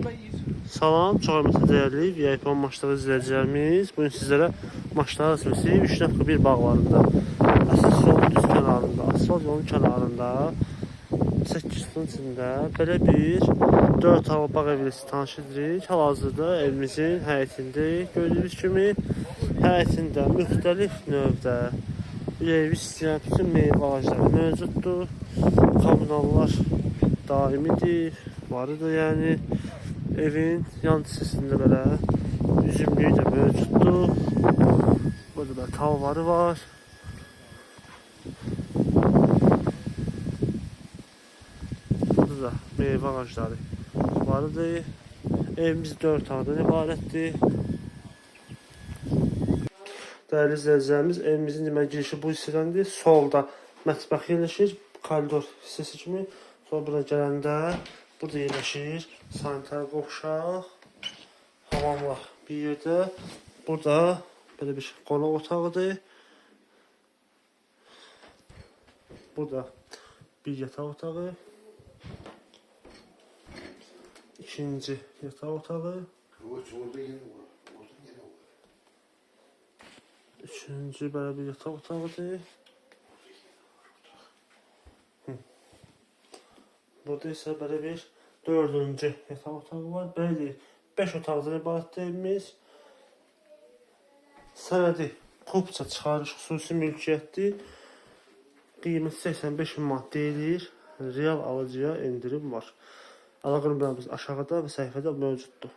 Salam, çox hörmətli dəyərli VIP maçları izləyicilərimiz. Bugün sizlərə maçlar arasında 3.1 bağlarında, əsas yolun düz kənarında, asfalt yolun kənarında 8 tutun içində belə bir 4 hava bağ evlisi tanış edirik. Hal-hazırda evimizin həyətindəyik. Gördüyünüz kimi həyətində müxtəlif növdə evi istəyən bütün meyvə ağacları mövcuddur. Kommunallar daimidir, varıdır yəni. Evin yan hissəsində belə üzümlüyü də mövcuddur. Burada da talvarı var. Burada da meyvə ağacları varıdır. Evimiz 4 otaqdan ibarətdir. Dəyərli izləyicilərimiz, evimizin demək girişi bu hissədəndir. Solda mətbəx yerləşir, koridor hissəsi kimi. Sonra bura gələndə burada yerləşir sanitar qovşaq, hamamlar bir yerdə. Burada belə bir qonaq otağıdır. Burada bir yataq otağı, ikinci yataq otağı, üçüncü belə bir yataq otağıdır. Burada isə belə bir dördüncü yataq otağı var. Belə deyil, 5 otaqdan ibarətdir evimiz. Sənədi kupça çıxarış xüsusi mülkiyyətdir. Qiyməti 85.000 manat deyilir. Real alıcıya endirim var. Əlaqə nömrəmiz aşağıda və səhifədə mövcuddur.